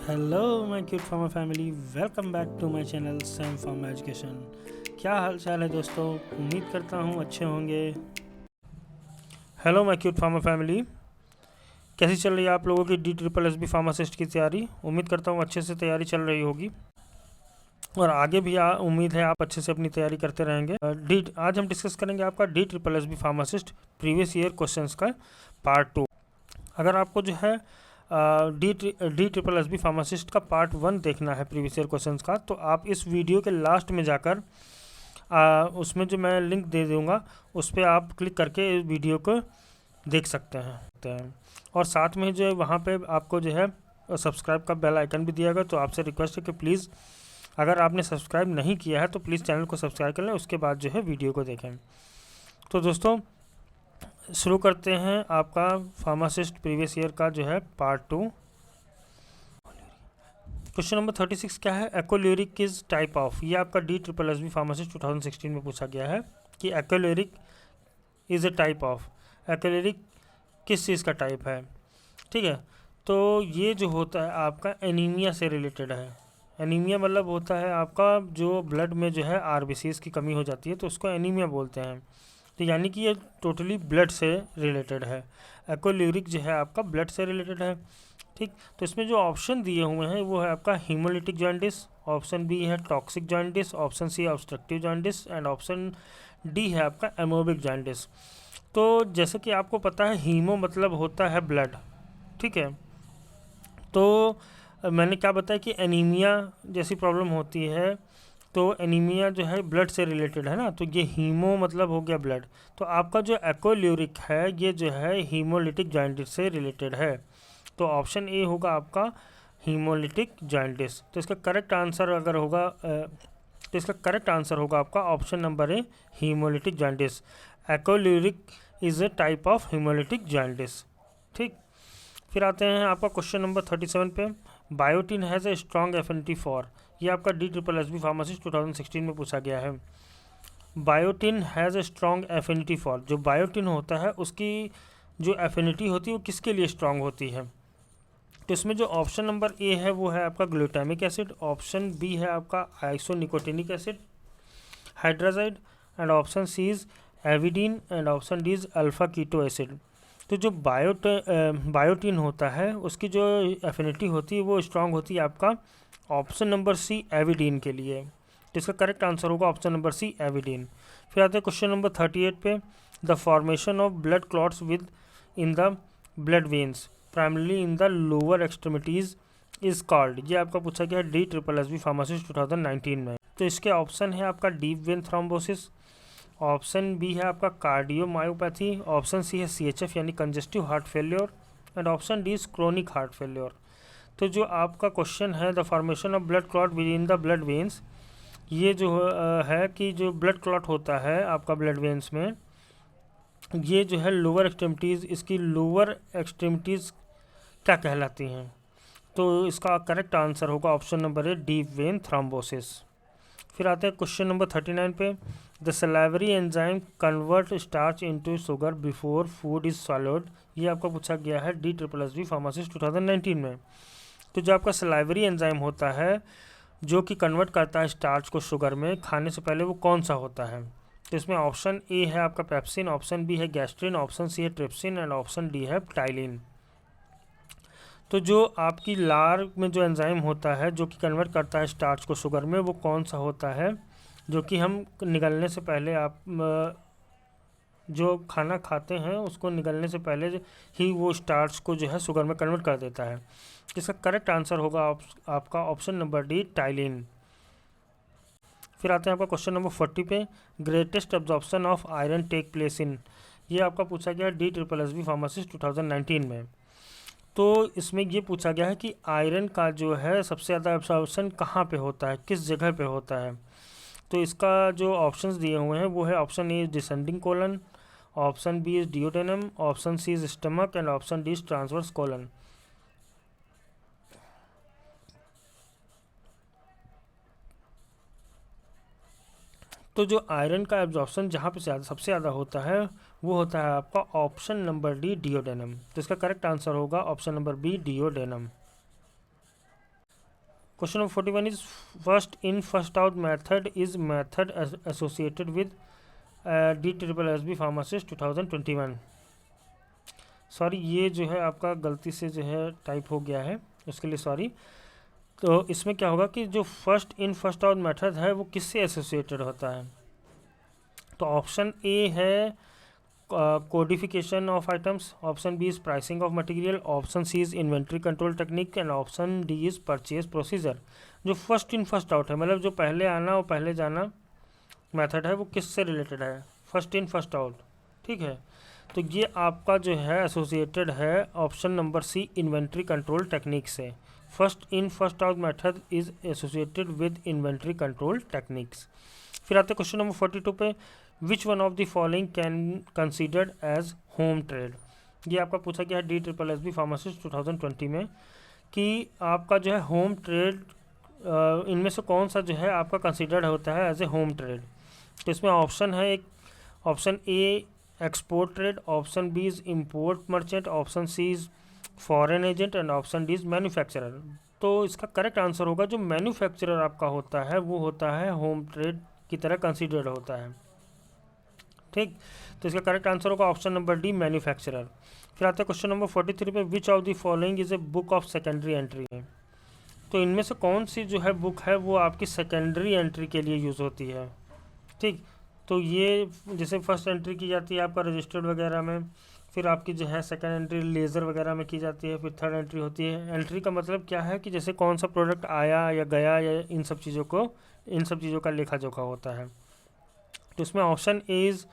Hello my cute farmer family, welcome back to my channel Sam Farmer Education. क्या हाल चाल है दोस्तों? उम्मीद करता हूँ अच्छे होंगे। Hello my cute farmer family, कैसी चल रही है आप लोगों की DSSB फार्मासिस्ट की तैयारी? उम्मीद करता हूँ अच्छे से तैयारी चल रही होगी और आगे भी उम्मीद है आप अच्छे से अपनी तैयारी करते रहेंगे। आज हम डिस्कस करेंगे आपका DSSB pharmacist previous year questions का पार्ट 2। अगर आपको जो है DSSB फार्मासिस्ट का पार्ट 1 देखना है प्रीवियस ईयर क्वेश्चंस का, तो आप इस वीडियो के लास्ट में जाकर उसमें जो मैं लिंक दे दूंगा उस पर आप क्लिक करके इस वीडियो को देख सकते हैं। और साथ में जो है वहाँ पे आपको जो है सब्सक्राइब का बेल आइकन भी दिया गया, तो आपसे रिक्वेस्ट है कि प्लीज़ अगर आपने सब्सक्राइब नहीं किया है तो प्लीज़ चैनल को सब्सक्राइब कर लें, उसके बाद जो है वीडियो को देखें। तो दोस्तों शुरू करते हैं आपका फार्मासिस्ट प्रीवियस ईयर का जो है पार्ट 2। क्वेश्चन नंबर 36 क्या है? एक्वाल्यूरिक इज टाइप ऑफ। ये आपका DSSB फार्मासिस्ट 2016 में पूछा गया है कि एक्वाल्यूरिक इज ए टाइप ऑफ। एक्वाल्यूरिक किस चीज़ का टाइप है? ठीक है, तो ये जो होता है आपका एनीमिया से रिलेटेड है। एनीमिया मतलब होता है आपका जो ब्लड में जो है RBCs की कमी हो जाती है, तो उसको एनीमिया बोलते हैं। तो यानी कि ये टोटली ब्लड से रिलेटेड है। एक्वाल्यूरिक जो है आपका ब्लड से रिलेटेड है। ठीक, तो इसमें जो ऑप्शन दिए हुए हैं वो है आपका हीमोलिटिक जॉन्डिस, ऑप्शन बी है toxic jaundice, option C obstructive jaundice and option D है आपका एमोबिक जॉन्डिस। तो जैसे कि आपको पता है हीमो मतलब होता है ब्लड, ठीक है। तो मैंने क्या बताया कि एनीमिया जैसी प्रॉब्लम होती है, तो एनीमिया जो है ब्लड से रिलेटेड है ना, तो ये हीमो मतलब हो गया ब्लड। तो आपका जो एक्वाल्यूरिक है ये जो है हीमोलिटिक जॉन्डिस से रिलेटेड है। तो ऑप्शन ए होगा आपका हीमोलिटिक जॉन्डिस। तो इसका करेक्ट आंसर अगर होगा तो इसका करेक्ट आंसर होगा आपका option number A haemolytic jaundice. Acholuric is a type of haemolytic jaundice. ठीक, फिर आते हैं आपका क्वेश्चन नंबर 37 पे। Biotin has a strong affinity for. ये आपका DSSB फार्मासिस्ट 2016 में पूछा गया है। Biotin has a strong affinity for. जो बायोटिन होता है उसकी जो एफिनिटी होती है वो किसके लिए स्ट्रॉन्ग होती है? तो इसमें जो ऑप्शन नंबर ए है वो है आपका ग्लूटामिक एसिड, ऑप्शन बी है आपका isonicotinic acid hydrazide and option C is avidin and option D is alpha keto acid. तो जो बायोटिन होता है उसकी जो एफिनिटी होती है वो स्ट्रांग होती है आपका ऑप्शन नंबर सी एविडीन के लिए। तो इसका करेक्ट आंसर होगा ऑप्शन नंबर सी एविडीन। फिर आते हैं क्वेश्चन नंबर 38 पे। The formation of blood clots with in the blood veins primarily in the lower extremities is called. ये आपका पूछा गया है DSSB फार्मासिस्ट 2019 में। तो इसके ऑप्शन है आपका deep vein thrombosis, option B है आपका कार्डियोमायोपैथी, ऑप्शन सी है CHF यानी congestive heart failure and option D is chronic heart failure. तो जो आपका क्वेश्चन है the formation of blood clot within the blood veins, ये जो है कि जो ब्लड क्लॉट होता है आपका ब्लड वेन्स में, ये जो है लोअर एक्सट्रीमिटीज़, इसकी लोअर एक्सट्रीमिटीज़ क्या कहलाती हैं? तो इसका करेक्ट आंसर होगा option number a deep vein thrombosis. फिर आते हैं क्वेश्चन नंबर 39 पे। The salivary enzyme convert starch into sugar before food is solid. ये आपका पूछा गया है DSSB फार्मासिस्ट 2019 में। तो जो आपका सलाइवरी एंजाइम होता है जो कि कन्वर्ट करता है स्टार्च को शुगर में खाने से पहले, वो कौन सा होता है? तो इसमें ऑप्शन ए है आपका पेप्सिन, ऑप्शन बी है गैस्ट्रिन, ऑप्शन सी है ट्रिप्सिन एंड ऑप्शन डी है टाइलिन। तो जो आपकी लार में जो एंजाइम होता है जो कि कन्वर्ट करता है स्टार्च को शुगर में, वो कौन सा होता है जो कि हम निगलने से पहले आप जो खाना खाते हैं उसको निगलने से पहले ही वो स्टार्च को जो है शुगर में कन्वर्ट कर देता है? इसका करेक्ट आंसर होगा आपका ऑप्शन नंबर डी टाइलिन। फिर आते हैं आपका क्वेश्चन नंबर 40 पे। Greatest absorption of iron take place in. ये आपका पूछा गया DSSB फार्मासिस्ट 2019 में। तो इसमें ये पूछा गया है कि आयरन का जो है सबसे ज़्यादा एब्जॉर्प्शन कहाँ पे होता है, किस जगह पे होता है? तो इसका जो ऑप्शंस दिए हुए हैं वो है option A is descending colon, option B is duodenum, option C is stomach and option D is transverse colon. तो जो आयरन का एब्जॉर्प्शन जहाँ पे सबसे ज़्यादा होता है वो होता है आपका ऑप्शन नंबर डी डिओडेनम। तो इसका करेक्ट आंसर होगा option number B duodenum. Question number 41 is first in first out method is method associated with DSSB pharmacist 2021। Sorry, ये जो है आपका गलती से जो है टाइप हो गया है, उसके लिए सॉरी। तो इसमें क्या होगा कि जो first in first out method है वो किससे एसोसिएटेड होता है? तो ऑप्शन ए है codification of items, option B is pricing of material, option C is inventory control technique and option D is purchase procedure. जो फर्स्ट इन फर्स्ट आउट है, मतलब जो पहले आना और पहले जाना मेथड है, वो किससे रिलेटेड है? फर्स्ट इन फर्स्ट आउट, ठीक है। तो ये आपका जो है एसोसिएटेड है option number C, inventory control technique से। First in first out method is associated with inventory control techniques. फिर आते क्वेश्चन नंबर 42 पे, which one of the following can considered as home trade. ये आपका पूछा गया है DSSB फार्मासिस्ट 2020 में कि आपका जो है होम ट्रेड इनमें से कौन सा जो है आपका कंसिडर्ड होता है एज ए होम ट्रेड। तो इसमें ऑप्शन है, एक option A export trade, option B is import merchant, option C is foreign agent and option D is manufacturer. तो इसका करेक्ट आंसर होगा जो मैन्युफैक्चरर आपका होता है वो होता है होम ट्रेड की तरह कंसिडर्ड होता है, ठीक। तो इसका करेक्ट आंसर होगा ऑप्शन नंबर डी, मैन्युफैक्चरर। फिर आता है क्वेश्चन नंबर 43 पे, which of the following is a book of secondary entry है। तो इनमें से कौन सी जो है बुक है वो आपकी सेकेंडरी एंट्री के लिए यूज़ होती है, ठीक। तो ये जैसे फर्स्ट एंट्री की जाती है आपका रजिस्टर्ड वगैरह में, फिर आपकी जो है सेकेंड एंट्री लेज़र वगैरह में की जाती है, फिर थर्ड एंट्री होती है। एंट्री का मतलब क्या है कि जैसे कौन सा प्रोडक्ट आया या गया या इन सब चीज़ों का लेखा जोखा होता है। तो इसमें option A is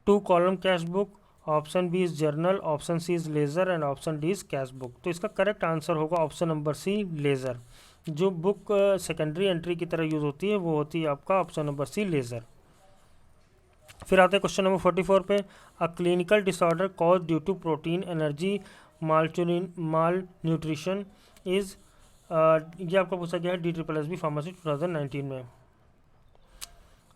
2 column cash book, option B is journal, option C is ledger and option D is cash book. तो इसका करेक्ट आंसर होगा ऑप्शन नंबर सी, लेज़र। जो बुक सेकेंडरी एंट्री की तरह यूज़ होती है वो होती है आपका ऑप्शन नंबर सी, लेज़र। फिर आते हैं क्वेश्चन नंबर 44 पे, a clinical disorder cause due to protein energy malnutrition is, ये आपका पूछा गया है DSSB फार्मेसी 2019 में।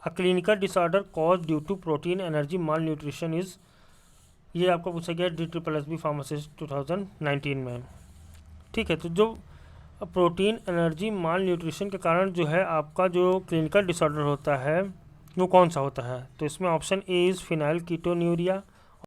A clinical disorder cause due to protein energy malnutrition is, ये आपका पूछा गया है DSSB फार्मेसी 2019 में, ठीक है। तो जो प्रोटीन एनर्जी माल न्यूट्रिशन के कारण जो है आपका जो क्लिनिकल डिसऑर्डर होता है वो कौन सा होता है। तो इसमें option A is phenylketonuria,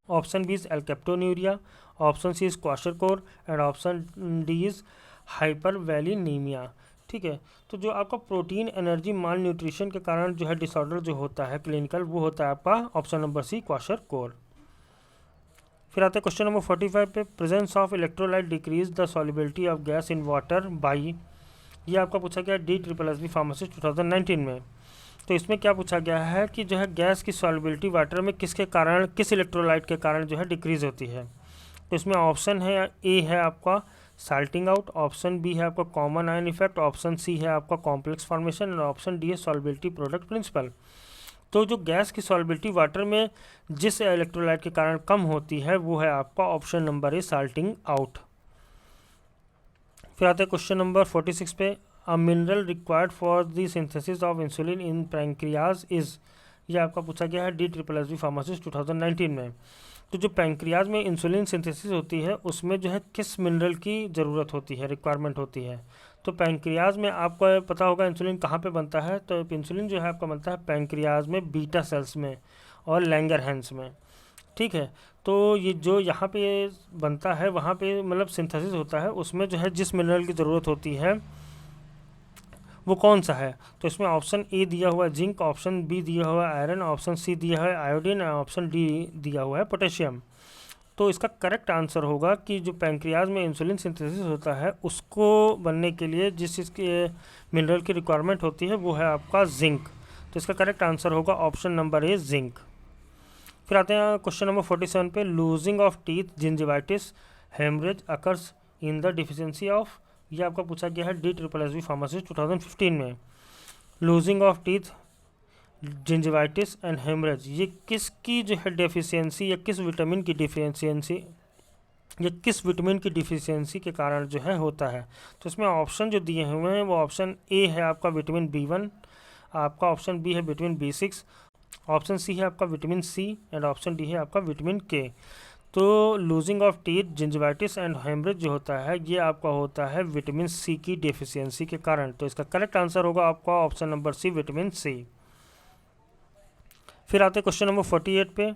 option B is alkaptonuria, option C is kwashiorkor and option D is hypervalinemia, ठीक है। तो जो आपका प्रोटीन एनर्जी माल न्यूट्रिशन के कारण जो है डिसऑर्डर जो होता है क्लिनिकल, वो होता है आपका ऑप्शन नंबर सी, क्वाशरकोर। फिर आते हैं क्वेश्चन नंबर 45 पे, presence of electrolyte decrease the solubility of gas in water by, ये आपका पूछा गया DSSB फार्मेसिस्ट 2019 में। तो इसमें क्या पूछा गया है कि जो है गैस की सॉल्युबिलिटी वाटर में किसके कारण, किस इलेक्ट्रोलाइट के कारण जो है डिक्रीज होती है। तो इसमें ऑप्शन है, ए है आपका साल्टिंग आउट, ऑप्शन बी है आपका common ion effect, option C है आपका कॉम्प्लेक्स फॉर्मेशन और ऑप्शन डी है सॉल्युबिलिटी प्रोडक्ट प्रिंसिपल। तो जो गैस की सॉल्युबिलिटी वाटर में जिस इलेक्ट्रोलाइट के कारण कम होती है वो है आपका ऑप्शन नंबर ए, साल्टिंग आउट। फिर आते हैं क्वेश्चन नंबर 46 पे, a mineral required for the synthesis of insulin in pancreas is, ये आपका पूछा गया है DSSB फार्मेसिस्ट 2019 में। तो जो पैंक्रियाज में इंसुलिन सिंथेसिस होती है उसमें जो है किस मिनरल की ज़रूरत होती है, रिक्वायरमेंट होती है। तो पैंक्रियाज में आपको पता होगा इंसुलिन कहाँ पे बनता है। तो इंसुलिन जो है आपका बनता है पैंक्रियाज में, बीटा सेल्स में और लैंगरहैंस में, ठीक है। तो ये जो यहाँ पे बनता है वहाँ पे मतलब सिंथेसिस होता है, उसमें जो है जिस मिनरल की ज़रूरत होती है वो कौन सा है। तो इसमें ऑप्शन ए दिया हुआ है जिंक, ऑप्शन बी दिया हुआ है आयरन, ऑप्शन सी दिया है आयोडीन और ऑप्शन डी दिया हुआ है पोटेशियम। तो इसका करेक्ट आंसर होगा कि जो पैंक्रियाज में इंसुलिन सिंथेसिस होता है उसको बनने के लिए जिस चीज़ के मिनरल की रिक्वायरमेंट होती है वो है आपका जिंक। तो इसका करेक्ट आंसर होगा ऑप्शन नंबर ए, जिंक। फिर आते हैं क्वेश्चन नंबर 47 पे, losing of teeth gingivitis haemorrhage occurs in the deficiency of, ये आपका पूछा गया है DSSB फार्मेसिस्ट 2015 में। Losing of teeth gingivitis and haemorrhage, ये किसकी जो है डेफिशिएंसी या किस विटामिन की डिफिशियंसी या किस विटामिन की डिफिशियंसी के कारण जो है होता है। तो इसमें ऑप्शन जो दिए हुए हैं वो ऑप्शन ए है आपका विटामिन B1, आपका ऑप्शन बी है विटामिन B6, ऑप्शन सी है आपका vitamin C and option D है आपका विटामिन के। तो losing of teeth, gingivitis and haemorrhage जो होता है ये आपका होता है विटामिन सी की डेफिशिएंसी के कारण। तो इसका करेक्ट आंसर होगा आपका option number C, vitamin C. फिर आते क्वेश्चन नंबर 48 पे,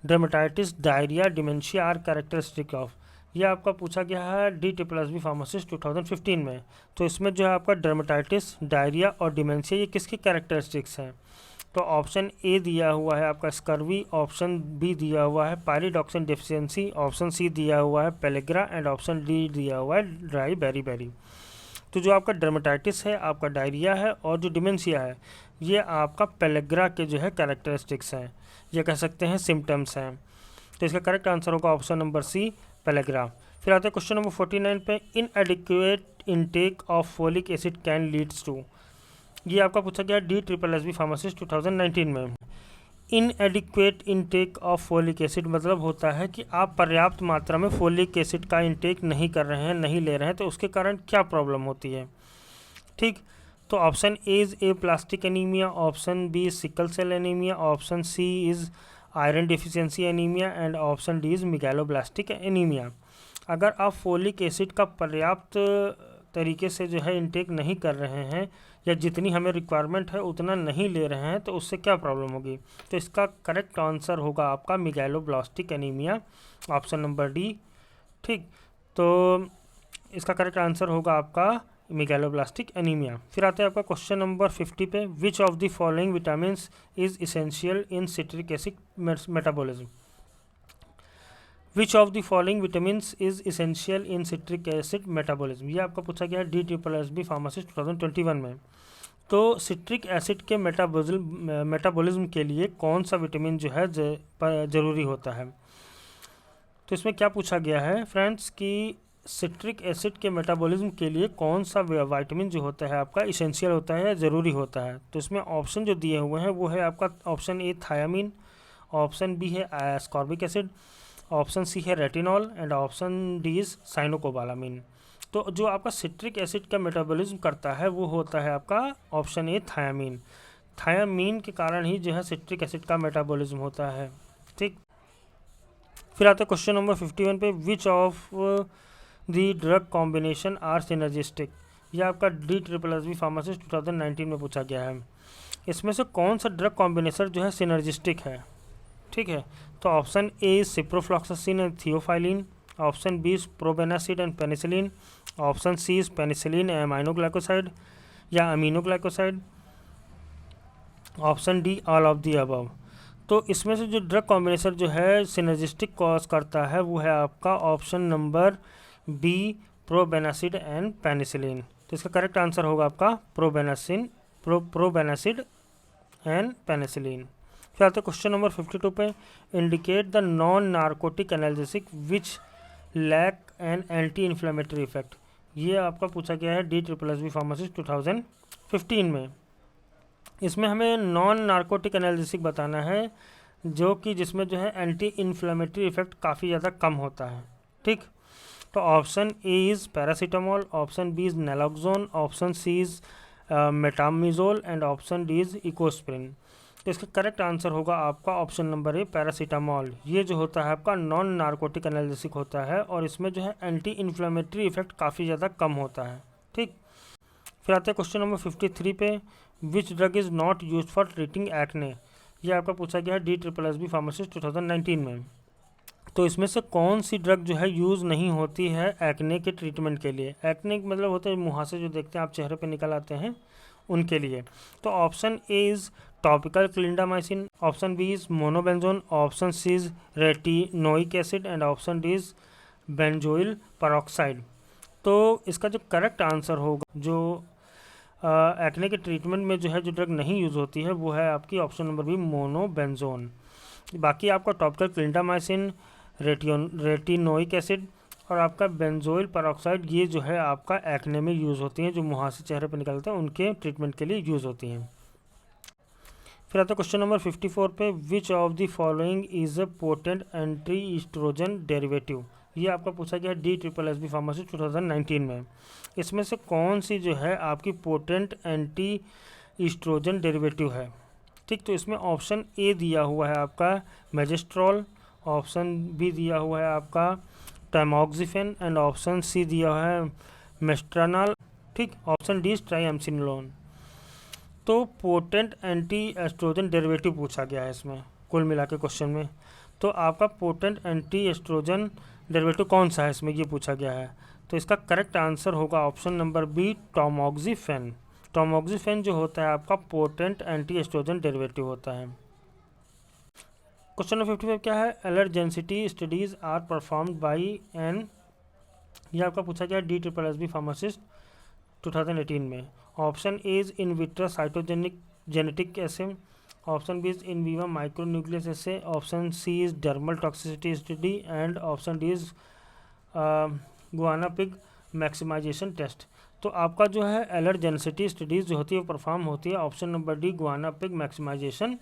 dermatitis, diarrhoea, dementia are characteristic of. ये आपका पूछा गया है DSSB फार्मासिस्ट 2015 में। तो इसमें जो है आपका डर्मेटाइटिस, डायरिया और डिमेंशिया ये किसकी कैरेक्टरिस्टिक्स हैं? तो ऑप्शन ए दिया हुआ है आपका स्कर्वी, ऑप्शन बी दिया हुआ है पायरिडॉक्सिन डेफिशिएंसी, ऑप्शन सी दिया हुआ है पेलेग्रा एंड ऑप्शन डी दिया हुआ है ड्राई बेरी। तो जो आपका डर्मेटाइटिस है, आपका डायरिया है और जो डिमेंशिया है ये आपका पेलेग्रा के जो है कैरेक्टरिस्टिक्स हैं, ये कह सकते हैं सिम्टम्स हैं। तो इसका करेक्ट आंसर होगा ऑप्शन नंबर सी, पेलेग्रा। फिर आते हैं क्वेश्चन नंबर 49 पे, inadequate intake of folic acid can leads to. ये आपका पूछा गया DSSB फार्मासिस्ट 2019 में। Inadequate intake of folic acid मतलब होता है कि आप पर्याप्त मात्रा में फोलिक एसिड का इनटेक नहीं कर रहे हैं, नहीं ले रहे हैं, तो उसके कारण क्या प्रॉब्लम होती है। ठीक, तो option A is aplastic anaemia, option B is sickle cell anaemia, option C is iron deficiency anaemia and option D is megaloblastic anaemia. अगर आप फोलिक एसिड का पर्याप्त तरीके से जो है इनटेक नहीं कर रहे हैं या जितनी हमें रिक्वायरमेंट है उतना नहीं ले रहे हैं तो उससे क्या प्रॉब्लम होगी। तो इसका करेक्ट आंसर होगा आपका megaloblastic anaemia, option number D. ठीक, तो इसका करेक्ट आंसर होगा आपका मेगालोब्लास्टिक एनीमिया। फिर आता है आपका क्वेश्चन नंबर 50 पे, which of the following vitamins is essential in citric acid metabolism. Which of the following vitamins is essential in citric acid metabolism. ये आपका पूछा गया है DSSB फार्मासिस्ट 2021 में। तो सिट्रिक एसिड के मेटाबॉलिज्म के लिए कौन सा विटामिन जो है ज़रूरी होता है। तो इसमें क्या पूछा गया है फ्रेंड्स कि सिट्रिक एसिड के मेटाबॉलिज्म के लिए कौन सा विटामिन जो होता है आपका इसेंशियल होता है, ज़रूरी होता है। तो इसमें ऑप्शन जो दिए हुए हैं वो है आपका option A thiamine, option B है एस्कॉर्बिक एसिड, ऑप्शन सी है retinol and option D is cyanocobalamin. तो जो आपका सिट्रिक एसिड का मेटाबॉलिज्म करता है वो होता है आपका ऑप्शन ए थायामीन। थायामीन के कारण ही जो है सिट्रिक एसिड का मेटाबॉलिज्म होता है। ठीक, फिर आता है क्वेश्चन नंबर 51 पे, which of the drug combination are synergistic. यह आपका DSSB फार्मासिस्ट 2019 में पूछा गया है। इसमें से कौन सा ड्रग कॉम्बिनेशन जो है सिनर्जिस्टिक है। ठीक है, तो option A is ciprofloxacin and theophylline, option B is probenecid and penicillin, option C is penicillin aminoglycoside या aminoglycoside, option D all of the above. तो इसमें से जो ड्रग कॉम्बिनेशन जो है सिनर्जिस्टिक कॉज करता है वो है आपका option number B, probenecid and penicillin. तो इसका करेक्ट आंसर होगा आपका प्रोबेनासिड एंड पेनिसिलिन। फिर आते क्वेश्चन नंबर 52 पे, indicate the non narcotic analgesic which lack an anti inflammatory effect. ये आपका पूछा गया है DSSB फार्मासिस्ट 2015 में। इसमें हमें नॉन नार्कोटिक एनाल्जेसिक बताना है जो कि जिसमें जो है एंटी इन्फ्लेमेटरी इफेक्ट काफ़ी ज़्यादा कम होता है। ठीक, तो option A is paracetamol, option B is naloxone, option C is metamizole and option D is ecosprin. तो इसका करेक्ट आंसर होगा आपका ऑप्शन नंबर ए, पैरासीटामोल। ये जो होता है आपका नॉन नार्कोटिक एनाल्जेसिक होता है और इसमें जो है एंटी इन्फ्लेमेटरी इफेक्ट काफ़ी ज़्यादा कम होता है। ठीक, फिर आते हैं क्वेश्चन नंबर 53 पे, which drug is not use for treating acne. ये आपका पूछा गया है DSSB फार्मासिस्ट 2019 में। तो इसमें से कौन सी ड्रग जो है यूज़ नहीं होती है एक्ने के ट्रीटमेंट के लिए। एक्ने मतलब होता है मुहासे जो देखते हैं आप चेहरे पे निकल आते हैं उनके लिए। तो option A is topical clindamycin, option B is monobenzone, option C is retinoic acid and option D is benzoyl peroxide. तो इसका जो करेक्ट आंसर होगा जो एक्ने के ट्रीटमेंट में जो है जो ड्रग नहीं यूज़ होती है वो है आपकी ऑप्शन नंबर बी, मोनोबेंजोन। बाकी आपका टॉपिकल क्लिंडामाइसिन, रेटिनोइक एसिड और आपका बेंजोइल पेरोक्साइड ये जो है आपका एक्ने में यूज़ होती हैं, जो मुहासे चेहरे पर निकलते हैं उनके ट्रीटमेंट के लिए यूज़ होती हैं। फिर आता है क्वेश्चन नंबर 54 पे, which of the following is a potent anti oestrogen derivative. ये आपका पूछा गया है DSSB फार्मासिस्ट 2019 में। इसमें से कौन सी जो है आपकी पोटेंट एंटी ईस्ट्रोजन डेरिवेटिव है। ठीक, तो इसमें ऑप्शन ए दिया हुआ है आपका मेजेस्ट्रॉल, ऑप्शन बी दिया हुआ है आपका टाइमोक्सिफेन एंड ऑप्शन सी दिया हुआ है मेस्ट्रानॉल, ठीक। Option D triamcinolone. तो पोटेंट एंटी एस्ट्रोजन डेरिवेटिव पूछा गया है इसमें कुल मिला के क्वेश्चन में। तो आपका पोटेंट एंटी एस्ट्रोजन डेरिवेटिव कौन सा है इसमें, ये पूछा गया है। तो इसका करेक्ट आंसर होगा ऑप्शन नंबर बी टाइमोक्सिफेन। टाइमोक्सिफेन जो होता है आपका पोटेंट एंटी एस्ट्रोजन डेरिवेटिव होता है। क्वेश्चन नंबर 55 क्या है, allergenicity studies are performed by an, ये आपका पूछा गया D triple S B pharmacist 2018 में। Option A is in vitro cytogenic genetic assay, option B is in vivo micronucleus assay, option C is dermal toxicity study and option D is guinea pig maximisation test. तो आपका जो है एलर्जेंसिटी studies जो होती है वो perform होती है option number D guinea pig maximisation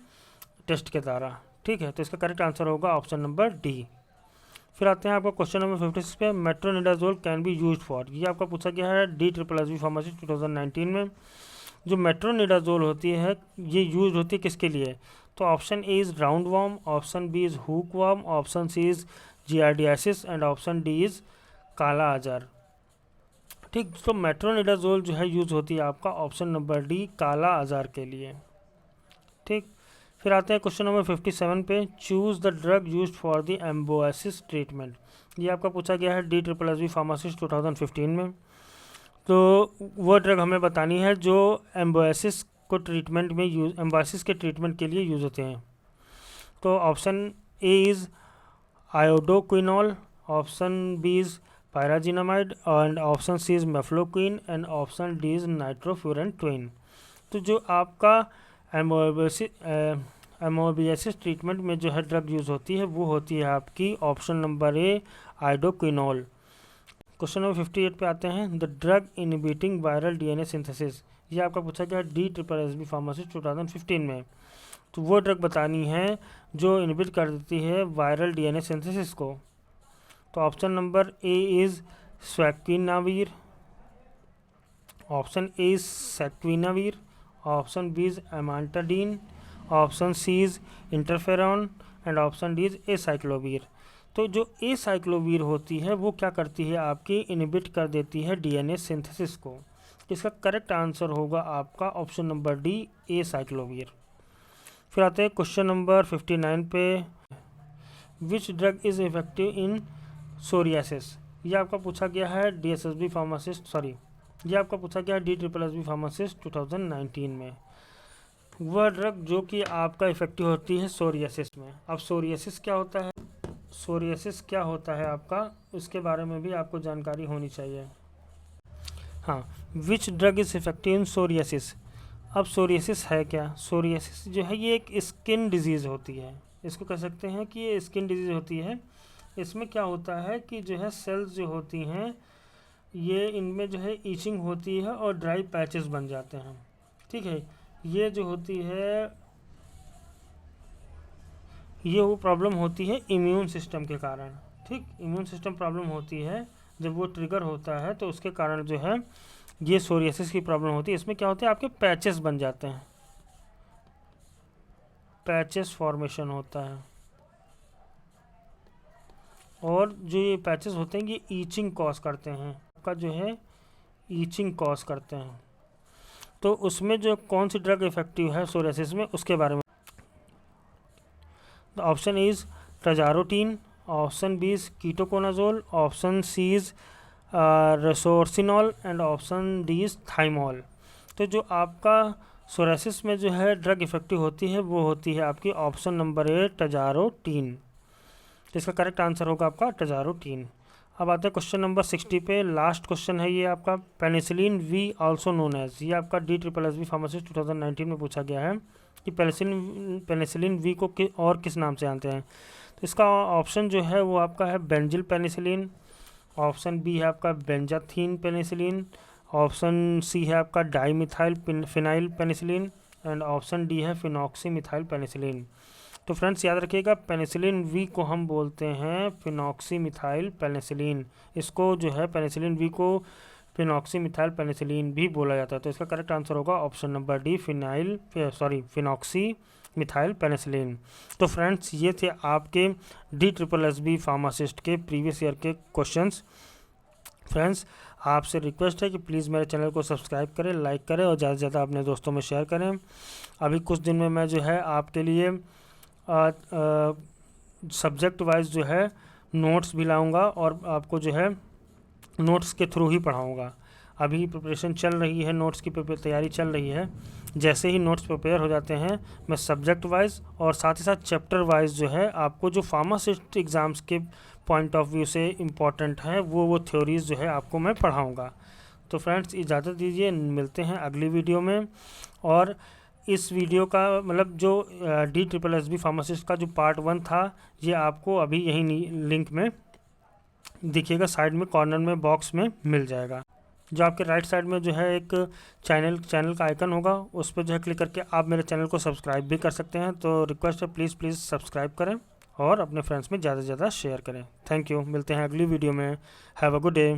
test के द्वारा, ठीक है। तो इसका करेक्ट आंसर होगा ऑप्शन नंबर डी। फिर आते हैं आपका क्वेश्चन नंबर 56 पे, metronidazole can be used for, ये आपका पूछा गया है D triple S B pharmacy 2019 में। जो मेट्रोनिडाजोल होती है ये यूज होती है किसके लिए, तो option A is round worm, option B is hook worm, option C is giardiasis and option D is kala azar, ठीक। तो मेट्रोनिडाजोल जो है यूज होती है आपका ऑप्शन नंबर डी काला अजहर के लिए, ठीक। फिर आते हैं क्वेश्चन नंबर 57 पे, choose the drug used for the amoebosis treatment, ये आपका पूछा गया है D triple S B pharmacist 2015 में। तो वो ड्रग हमें बतानी है जो एम्बोसिस को ट्रीटमेंट में यूज, एम्बोसिस के ट्रीटमेंट के लिए यूज़ होते हैं। तो option A is iodoquinol, option B is pyrazinamide and option C is mefloquine and option D is nitrofurantoin. तो जो आपका एमोबियासिस ट्रीटमेंट में जो है ड्रग यूज़ होती है वो होती है आपकी option number A iodoquinol. Question number 58 पे आते हैं, the drug inhibiting viral DNA synthesis, ये आपका पूछा गया D triple S B pharmacist 2015 में। तो वो ड्रग बतानी है जो इनहिबिट कर देती है वायरल डीएनए सिंथेसिस को। तो option number A is saquinavir, option A is saquinavir, option B is amantadine, option C is interferon and option D is acyclovir. तो जो एसाइक्लोवीर होती है वो क्या करती है आपकी, इनहिबिट कर देती है डीएनए सिंथेसिस को। इसका करेक्ट आंसर होगा आपका ऑप्शन नंबर डी एसाइक्लोवीर। फिर आते हैं क्वेश्चन नंबर 59 पे, which drug is effective in psoriasis, ये आपका पूछा गया है D S S B pharmacist, sorry ये आपका पूछा गया है D triple S B pharmacist 2019 में। वह ड्रग जो कि आपका इफेक्टिव होती है सोरियासिस में। अब सोरियासिस क्या होता है, सोरियासिस क्या होता है आपका, उसके बारे में भी आपको जानकारी होनी चाहिए। हाँ, विच drug is effective in psoriasis. अब सोरियासिस है क्या, सोरियासिस जो है ये एक स्किन डिजीज़ होती है, इसको कह सकते हैं कि ये स्किन डिजीज़ होती है। इसमें क्या होता है कि जो है सेल्स जो होती हैं ये इनमें जो है ईचिंग होती है और ड्राई पैचेस बन जाते हैं, ठीक है। ये जो होती है ये वो प्रॉब्लम होती है इम्यून सिस्टम के कारण, ठीक। इम्यून सिस्टम प्रॉब्लम होती है जब वो ट्रिगर होता है तो उसके कारण जो है ये सोरियासिस की प्रॉब्लम होती है। इसमें क्या होता है आपके पैचेस बन जाते हैं, पैचेस फॉर्मेशन होता है और जो ये पैचेस होते हैं ये ईचिंग कॉज करते हैं, आपका जो है ईचिंग कॉज करते हैं। तो उसमें जो कौन सी ड्रग इफेक्टिव है सोरियासिस में उसके बारे में, option A is tazarotene, option B is ketoconazole, option C is resorcinol and option D is thymol. तो जो आपका सोरियासिस में जो है ड्रग इफेक्टिव होती है वो होती है आपकी ऑप्शन नंबर ए ट्राजारोटीन। तो इसका करेक्ट आंसर होगा आपका ट्राजारोटीन। अब आते हैं क्वेश्चन नंबर 60 पे, लास्ट क्वेश्चन है ये आपका, penicillin V also known as, ये आपका D triple S B pharmacist 2019 में पूछा गया है कि पेनिसिलिन वी को और किस नाम से जानते हैं। तो इसका ऑप्शन जो है वो आपका है बेंजिल पेनिसिलिन, ऑप्शन बी है आपका बेंजाथीन पेनिसिलिन, ऑप्शन सी है आपका dimethyl phenyl penicillin and option D है फिनॉक्सीमिथाइल पेनिसिलिन। तो फ्रेंड्स याद रखिएगा पेनिसिलिन वी को हम बोलते हैं फिनॉक्सीमिथाइल पेनिसिलिन, इसको जो है पेनिसिलिन वी को फिनॉक्सीमिथाइल पेनिसिलिन भी बोला जाता है। तो इसका करेक्ट आंसर होगा option number D phenoxy methyl penicillin. तो फ्रेंड्स ये थे आपके DSSB फार्मासिस्ट के प्रीवियस ईयर के क्वेश्चंस। फ्रेंड्स आपसे रिक्वेस्ट है कि प्लीज़ मेरे चैनल को सब्सक्राइब करें, लाइक करें और ज़्यादा से ज़्यादा अपने दोस्तों में शेयर करें। अभी कुछ दिन में मैं जो है आपके लिए सब्जेक्ट वाइज जो है नोट्स भी लाऊंगा और आपको जो है नोट्स के थ्रू ही पढ़ाऊंगा। अभी प्रिपरेशन चल रही है, नोट्स की तैयारी चल रही है। जैसे ही नोट्स प्रिपेयर हो जाते हैं मैं सब्जेक्ट वाइज और साथ ही साथ चैप्टर वाइज जो है आपको जो फार्मासिस्ट एग्ज़ाम्स के पॉइंट ऑफ व्यू से इम्पॉर्टेंट हैं वो थ्योरीज़ जो है आपको मैं पढ़ाऊँगा। तो फ्रेंड्स इजाज़त दीजिए, मिलते हैं अगली वीडियो में। और इस वीडियो का मतलब जो DSSB फार्मासिस्ट का जो पार्ट 1 था ये आपको अभी यही लिंक में देखिएगा, साइड में कॉर्नर में बॉक्स में मिल जाएगा। जो आपके राइट साइड में जो है एक चैनल का आइकन होगा, उस पर जो है क्लिक करके आप मेरे चैनल को सब्सक्राइब भी कर सकते हैं। तो रिक्वेस्ट है प्लीज़ सब्सक्राइब करें और अपने फ्रेंड्स में ज़्यादा से ज़्यादा शेयर करें। थैंक यू, मिलते हैं अगली वीडियो में। Have a good day.